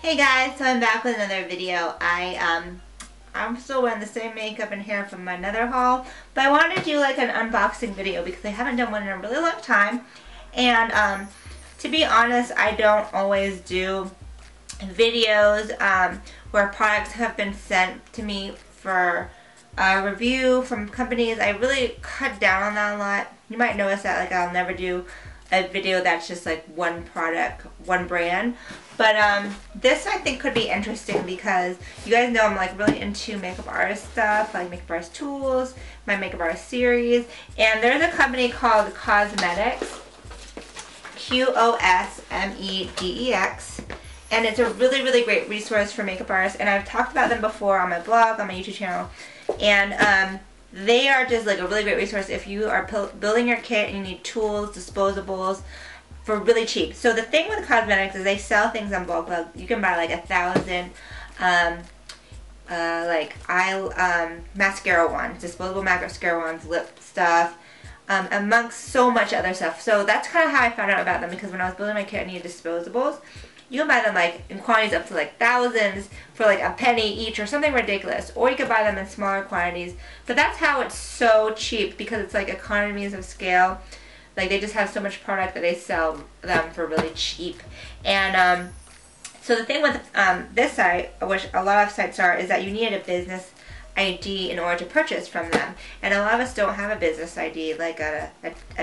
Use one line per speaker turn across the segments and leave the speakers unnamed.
Hey guys, so I'm back with another video. I'm still wearing the same makeup and hair from my another haul, but I wanted to do like an unboxing video because I haven't done one in a really long time. And to be honest, I don't always do videos where products have been sent to me for a review from companies. I really cut down on that a lot. You might notice that like I'll never do a video that's just like one product, one brand. But this I think could be interesting because you guys know I'm like really into makeup artist stuff, like makeup artist tools, my makeup artist series. And there's a company called Qosmedix, Qosmedix. And it's a really great resource for makeup artists. And I've talked about them before on my blog, on my YouTube channel. And they are just like a really great resource if you are building your kit and you need tools, disposables, for really cheap. So the thing with Cosmetics is they sell things on bulk. Like you can buy like 1,000 mascara wands, disposable mascara wands, lip stuff, amongst so much other stuff. So that's kind of how I found out about them, because when I was building my kit I needed disposables. You can buy them like in quantities up to like thousands for like a penny each or something ridiculous, or you could buy them in smaller quantities. But that's how it's so cheap, because it's like economies of scale. Like they just have so much product that they sell them for really cheap. And so the thing with this site, which a lot of sites are, is that you need a business ID in order to purchase from them. And a lot of us don't have a business ID, like a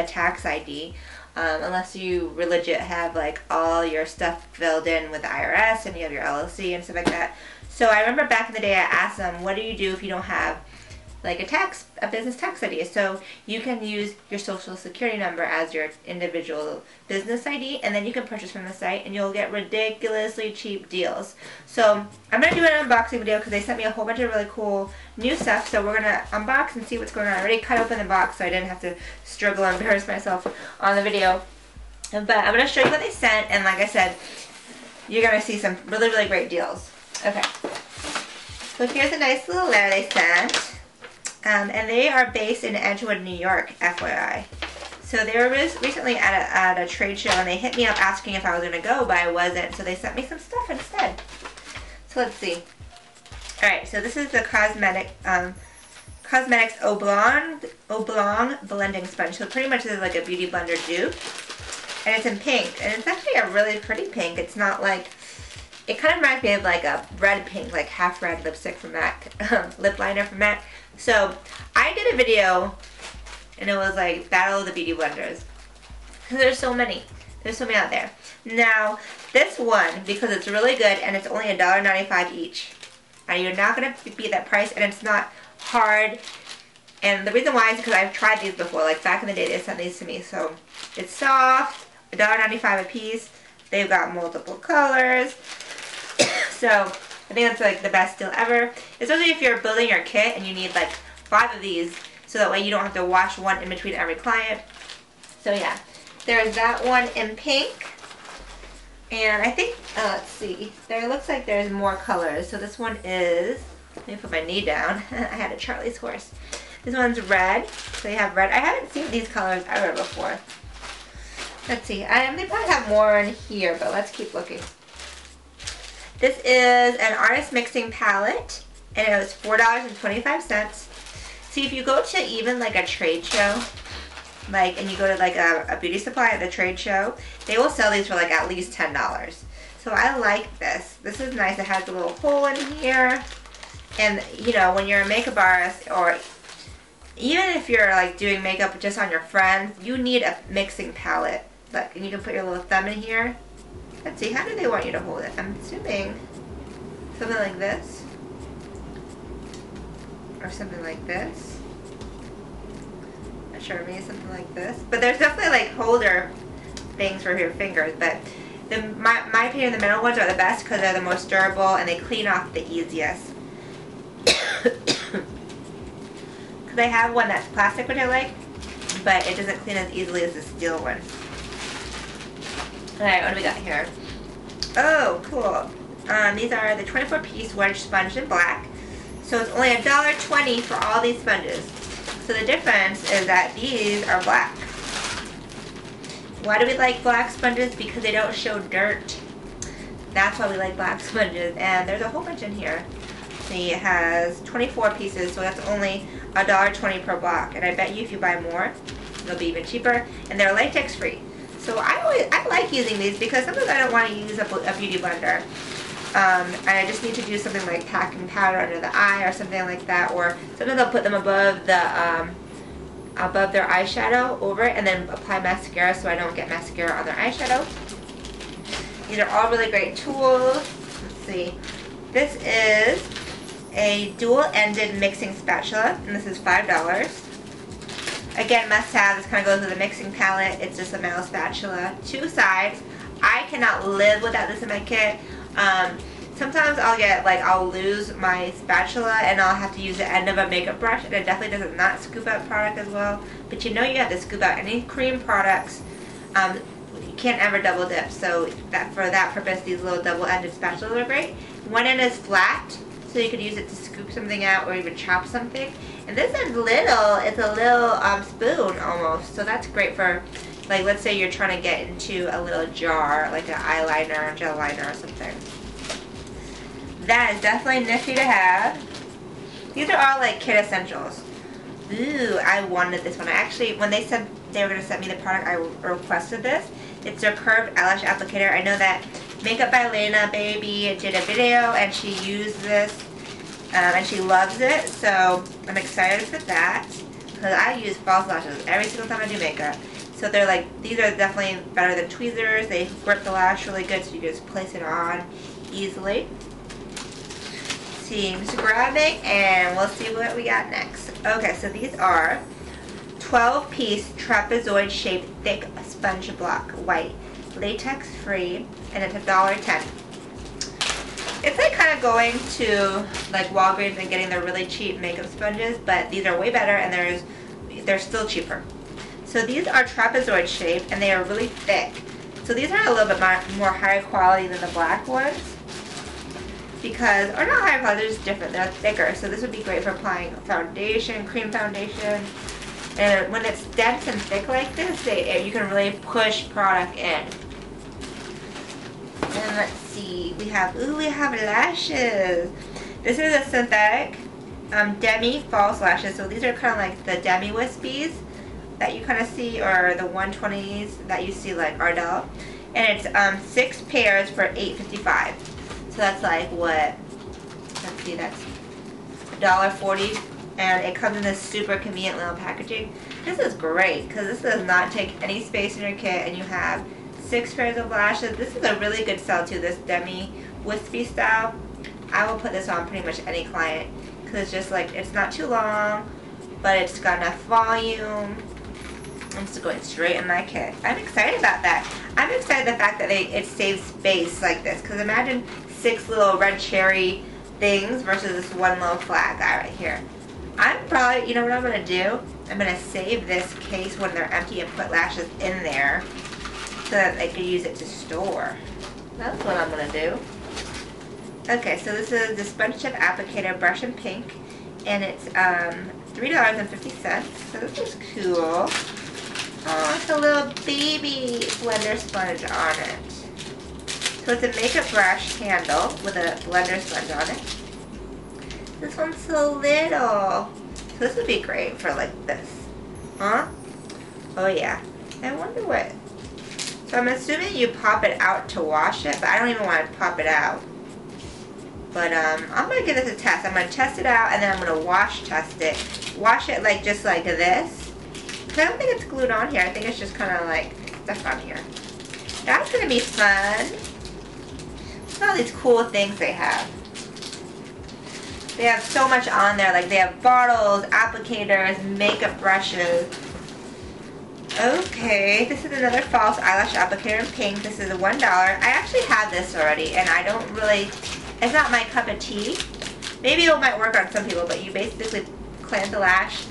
tax ID, unless you legit have like all your stuff filled in with the IRS and you have your LLC and stuff like that. So I remember back in the day I asked them, what do you do if you don't have like a business tax ID? So you can use your social security number as your individual business ID, and then you can purchase from the site and you'll get ridiculously cheap deals. So I'm going to do an unboxing video because they sent me a whole bunch of really cool new stuff. So we're going to unbox and see what's going on. I already cut open the box so I didn't have to struggle and embarrass myself on the video. But I'm going to show you what they sent, and like I said, you're going to see some really great deals. Okay. So here's a nice little letter they sent. And they are based in Edgewood, New York, FYI. So they were recently at a trade show, and they hit me up asking if I was going to go, but I wasn't. So they sent me some stuff instead. So let's see. Alright, so this is the Cosmetics Oblong Blending Sponge. So pretty much this is like a beauty blender dupe. And it's in pink. And it's actually a really pretty pink. It's not like... It kind of reminds me of like a red pink, like half red lipstick from MAC, lip liner from MAC. So I did a video and it was like Battle of the Beauty Blenders. Because there's so many. There's so many out there. Now, this one, because it's really good and it's only $1.95 each. And you're not going to beat that price, and it's not hard. And the reason why is because I've tried these before. Like back in the day they sent these to me. So it's soft, $1.95 a piece. They've got multiple colors. So I think that's like the best deal ever, especially if you're building your kit and you need like 5 of these, so that way you don't have to wash one in between every client. So yeah, there's that one in pink, and I think let's see, there looks like there's more colors. So this one is, let me put my knee down. I had a Charlie's horse. This one's red. So you have red. I haven't seen these colors ever before. Let's see. They probably have more in here, but let's keep looking. This is an artist mixing palette, and it was $4.25. See, if you go to even like a trade show, like, and you go to like a beauty supply at the trade show, they will sell these for like at least $10. So I like this. This is nice. It has a little hole in here, and you know, when you're a makeup artist, or even if you're like doing makeup just on your friends, you need a mixing palette. Look, and you can put your little thumb in here. Let's see, how do they want you to hold it? I'm assuming something like this. Or something like this. Not sure, maybe something like this. But there's definitely like holder things for your fingers. But my opinion, the middle ones are the best because they're the most durable and they clean off the easiest. Because I have one that's plastic, which I like, but it doesn't clean as easily as the steel one. Alright, what do we got here? Oh, cool. These are the 24-piece Wedge Sponge in black. So it's only $1.20 for all these sponges. So the difference is that these are black. Why do we like black sponges? Because they don't show dirt. That's why we like black sponges. And there's a whole bunch in here. See, it has 24 pieces, so that's only $1.20 per block. And I bet you if you buy more, they'll be even cheaper. And they're latex free. So I like using these because sometimes I don't want to use a beauty blender. And I just need to do something like packing powder under the eye or something like that. Or sometimes I'll put them above the above their eyeshadow over it and then apply mascara so I don't get mascara on their eyeshadow. These are all really great tools. Let's see. This is a dual-ended mixing spatula, and this is $5. Again, must have. This kind of goes with a mixing palette. It's just a metal spatula. 2 sides. I cannot live without this in my kit. Sometimes I'll lose my spatula and I'll have to use the end of a makeup brush, and it definitely does not scoop out product as well. But you know you have to scoop out any cream products. You can't ever double dip, so for that purpose these little double-ended spatulas are great. One end is flat, so you could use it to scoop something out or even chop something. And this end's little, it's a little spoon almost, so that's great for, like, let's say you're trying to get into a little jar, like an eyeliner or gel liner or something. That is definitely nifty to have. These are all like kit essentials. Ooh, I wanted this one. I actually, when they said they were going to send me the product, I requested this. It's their curved eyelash applicator. I know that Makeup by Lena Baby did a video and she used this and she loves it, so I'm excited for that because I use false lashes every single time I do makeup. So they're like, these are definitely better than tweezers. They grip the lash really good, so you can just place it on easily. See, I'm just grabbing and we'll see what we got next. Okay, so these are 12-piece trapezoid shaped thick sponge block, white, latex free, and it's $1.10. It's like kind of going to like Walgreens and getting their really cheap makeup sponges, but these are way better and they're still cheaper. So these are trapezoid shaped and they are really thick. So these are a little bit more higher quality than the black ones. Because, or not higher quality, they're just different. They're thicker. So this would be great for applying foundation, cream foundation. And when it's dense and thick like this, you can really push product in. And let's see, we have lashes. This is a synthetic demi false lashes. So these are kind of like the demi wispies that you kind of see, or the 120s that you see like Ardell. And it's 6 pairs for $8.55. So that's like what, let's see, that's $1.40, and it comes in this super convenient little packaging. This is great because this does not take any space in your kit, and you have 6 pairs of lashes. This is a really good sell too, this demi wispy style. I will put this on pretty much any client because it's just like, it's not too long, but it's got enough volume. I'm just going straight in my kit. I'm excited about that. I'm excited the fact that it saves space like this, because imagine 6 little red cherry things versus this one little flat guy right here. I'm probably, you know what I'm going to do? I'm going to save this case when they're empty and put lashes in there so that I can use it to store. That's what I'm going to do. Okay, so this is the Sponge Tip Applicator Brush in pink, and it's $3.50. So this is cool. Oh, it's a little baby blender sponge on it. So it's a makeup brush handle with a blender sponge on it. This one's so little. So this would be great for like this. Huh? Oh yeah. I wonder what. So I'm assuming you pop it out to wash it, but I don't even want to pop it out. But I'm going to give this a test. I'm going to test it out and then I'm going to wash test it. Wash it like just like this. I don't think it's glued on here. I think it's just kind of like stuff on here. That's going to be fun. Look at all these cool things they have. They have so much on there. Like they have bottles, applicators, makeup brushes. Okay, this is another false eyelash applicator in pink. This is a $1. I actually have this already and I don't really, it's not my cup of tea. Maybe it might work on some people, but you basically clamp the lash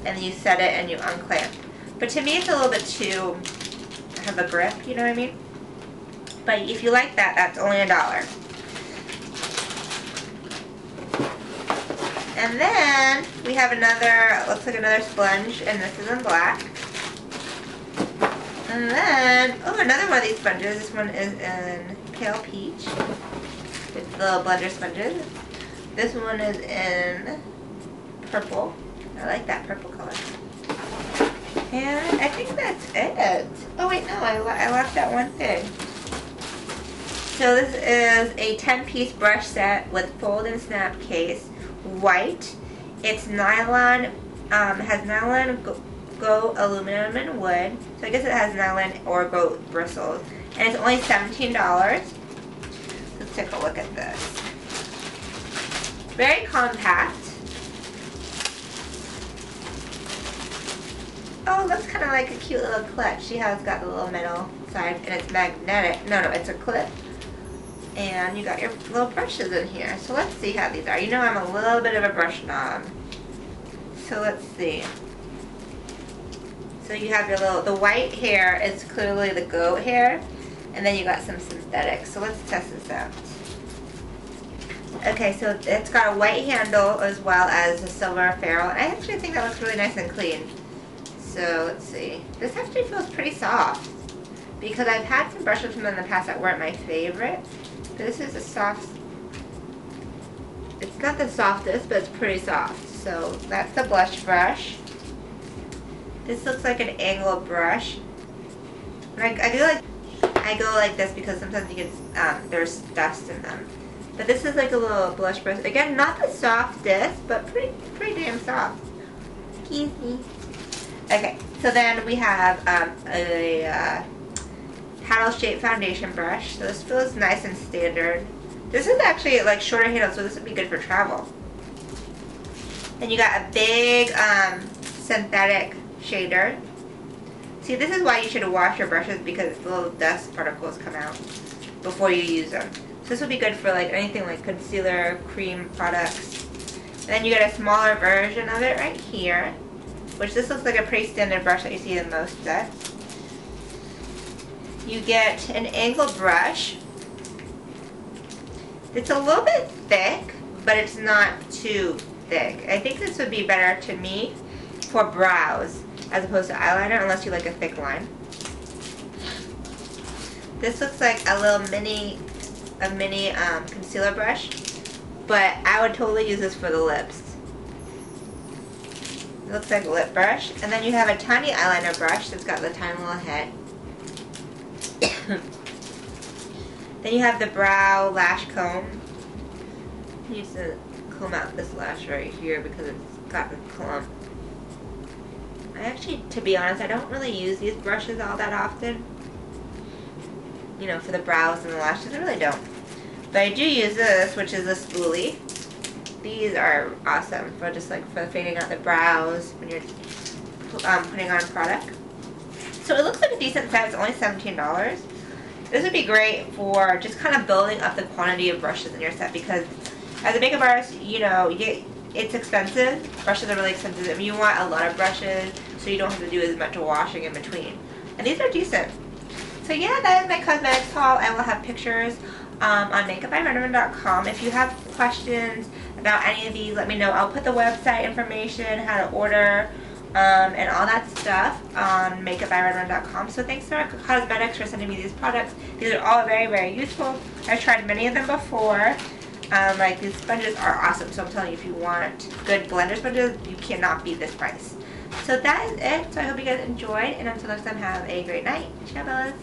and then you set it and you unclamp. But to me it's a little bit too have a grip, you know what I mean? But if you like that, that's only $1. And then we have another, looks like another sponge, and this is in black. And then, oh, another one of these sponges. This one is in pale peach with the blender sponges. This one is in purple. I like that purple color. And I think that's it. Oh wait, no, I left out one thing. So this is a 10-piece brush set with fold and snap case, white. It's nylon, has nylon, goat, aluminum, and wood. So I guess it has nylon or goat bristles. And it's only $17. Let's take a look at this. Very compact. Oh, it looks kind of like a cute little clutch. See how it's got the little metal side and it's magnetic. No, it's a clip. And you got your little brushes in here. So let's see how these are. You know I'm a little bit of a brush knob. So let's see. So you have your little, the white hair is clearly the goat hair. And then you got some synthetics. So let's test this out. Okay, so it's got a white handle as well as a silver ferrule. And I actually think that looks really nice and clean. So let's see. This actually feels pretty soft because I've had some brushes from them in the past that weren't my favorite. This is a soft, it's not the softest, but it's pretty soft. So that's the blush brush. This looks like an angled brush. And I go like this because sometimes you get, there's dust in them. But this is like a little blush brush. Again, not the softest, but pretty damn soft. Excuse me. Okay, so then we have a paddle shaped foundation brush. So this feels nice and standard. This is actually like shorter handle, so this would be good for travel. Then you got a big synthetic shader. See, this is why you should wash your brushes because little dust particles come out before you use them. So this would be good for like anything like concealer, cream products. And then you get a smaller version of it right here, which this looks like a pretty standard brush that you see in most sets. You get an angled brush. It's a little bit thick, but it's not too thick. I think this would be better to me for brows as opposed to eyeliner, unless you like a thick line. This looks like a little mini concealer brush, but I would totally use this for the lips. It looks like a lip brush. And then you have a tiny eyeliner brush that's got the tiny little head. Then you have the brow lash comb. I need to comb out this lash right here because it's got a clump. I actually, to be honest, I don't really use these brushes all that often. You know, for the brows and the lashes, I really don't. But I do use this, which is a spoolie. These are awesome for just like for fading out the brows when you're putting on product. So it looks like a decent size, only $17. This would be great for just kind of building up the quantity of brushes in your set because as a makeup artist, you know, it's expensive. Brushes are really expensive. I mean, you want a lot of brushes so you don't have to do as much washing in between. And these are decent. So yeah, that is my cosmetics haul. I will have pictures on makeupbyrenderman.com. If you have questions about any of these, let me know. I'll put the website information, how to order, and all that stuff on makeupbyrenderman.com. So thanks to Qosmedix for sending me these products. These are all very, very useful. I've tried many of them before. Like these sponges are awesome. So I'm telling you, if you want good blender sponges, you cannot beat this price. So that is it. So I hope you guys enjoyed. And until next time, have a great night. Ciao, bellas.